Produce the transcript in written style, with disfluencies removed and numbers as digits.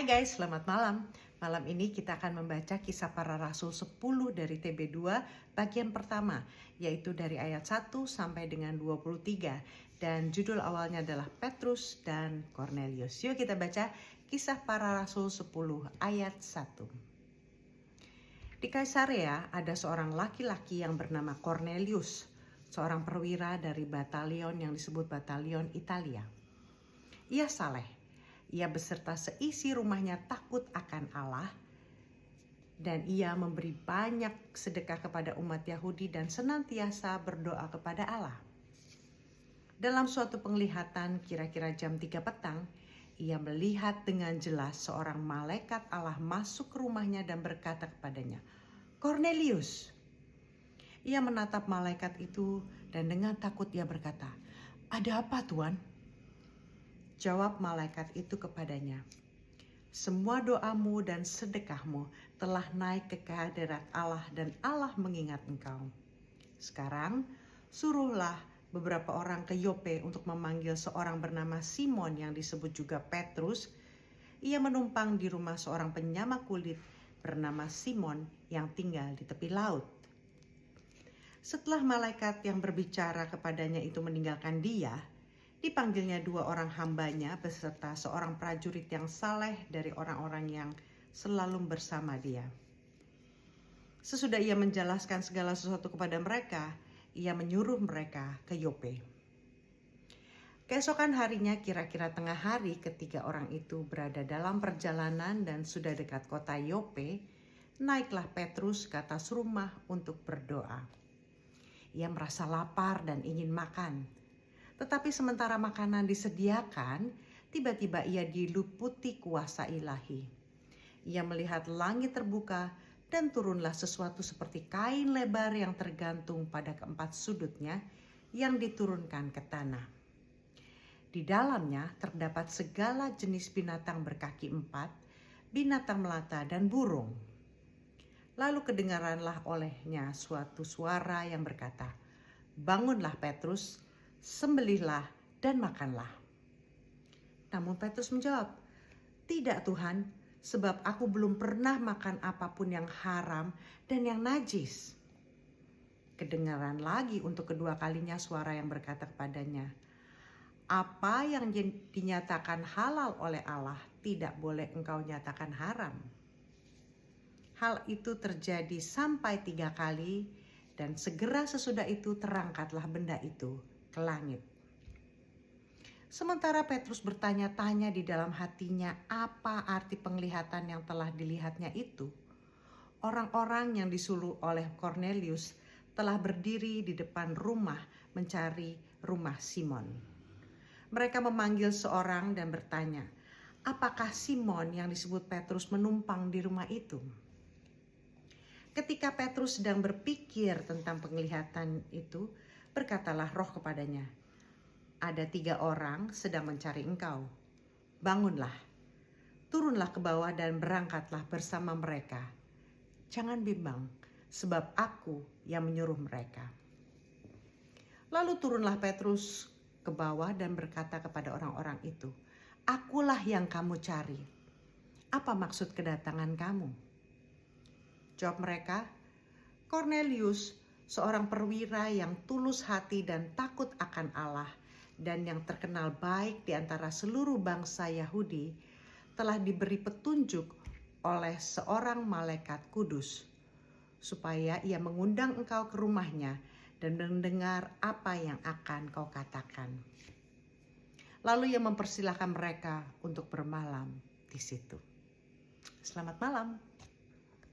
Guys, selamat malam. Malam ini kita akan membaca Kisah Para Rasul 10 dari TB2 bagian pertama, yaitu dari ayat 1 sampai dengan 23. Dan judul awalnya adalah Petrus dan Kornelius. Yuk kita baca Kisah Para Rasul 10 ayat 1. Di Kaisarea ada seorang laki-laki yang bernama Kornelius, seorang perwira dari batalion yang disebut Batalion Italia. Ia saleh. Ia beserta seisi rumahnya takut akan Allah, dan ia memberi banyak sedekah kepada umat Yahudi dan senantiasa berdoa kepada Allah. Dalam suatu penglihatan kira-kira jam 3 petang, ia melihat dengan jelas seorang malaikat Allah masuk ke rumahnya dan berkata kepadanya, "Kornelius." Ia menatap malaikat itu dan dengan takut ia berkata, "Ada apa, Tuan?" Jawab malaikat itu kepadanya, "Semua doamu dan sedekahmu telah naik ke kehadirat Allah dan Allah mengingat engkau. Sekarang suruhlah beberapa orang ke Yope untuk memanggil seorang bernama Simon yang disebut juga Petrus. Ia menumpang di rumah seorang penyama kulit bernama Simon yang tinggal di tepi laut." Setelah malaikat yang berbicara kepadanya itu meninggalkan dia, dipanggilnya 2 orang hambanya beserta seorang prajurit yang saleh dari orang-orang yang selalu bersama dia. Sesudah ia menjelaskan segala sesuatu kepada mereka, ia menyuruh mereka ke Yope. Keesokan harinya kira-kira tengah hari ketika orang itu berada dalam perjalanan dan sudah dekat kota Yope, naiklah Petrus ke atas rumah untuk berdoa. Ia merasa lapar dan ingin makan. Tetapi sementara makanan disediakan, tiba-tiba ia diliputi kuasa ilahi. Ia melihat langit terbuka dan turunlah sesuatu seperti kain lebar yang tergantung pada keempat sudutnya yang diturunkan ke tanah. Di dalamnya terdapat segala jenis binatang berkaki 4, binatang melata dan burung. Lalu kedengaranlah olehnya suatu suara yang berkata, "Bangunlah Petrus, sembelihlah dan makanlah." Namun Petrus menjawab, "Tidak Tuhan, sebab aku belum pernah makan apapun yang haram dan yang najis." Kedengaran lagi untuk kedua kalinya suara yang berkata kepadanya, "Apa yang dinyatakan halal oleh Allah tidak boleh engkau nyatakan haram." Hal itu terjadi sampai 3 kali, dan segera sesudah itu terangkatlah benda itu ke langit. Sementara Petrus bertanya-tanya di dalam hatinya apa arti penglihatan yang telah dilihatnya itu, orang-orang yang disuruh oleh Kornelius telah berdiri di depan rumah mencari rumah Simon. Mereka memanggil seorang dan bertanya, "Apakah Simon yang disebut Petrus menumpang di rumah itu?" Ketika Petrus sedang berpikir tentang penglihatan itu, berkatalah Roh kepadanya, "Ada 3 orang sedang mencari engkau. Bangunlah, turunlah ke bawah dan berangkatlah bersama mereka. Jangan bimbang, sebab aku yang menyuruh mereka." Lalu turunlah Petrus ke bawah dan berkata kepada orang-orang itu, "Akulah yang kamu cari. Apa maksud kedatangan kamu?" Jawab mereka, "Kornelius, seorang perwira yang tulus hati dan takut akan Allah dan yang terkenal baik di antara seluruh bangsa Yahudi, telah diberi petunjuk oleh seorang malaikat kudus, supaya ia mengundang engkau ke rumahnya dan mendengar apa yang akan kau katakan." Lalu ia mempersilahkan mereka untuk bermalam di situ. Selamat malam.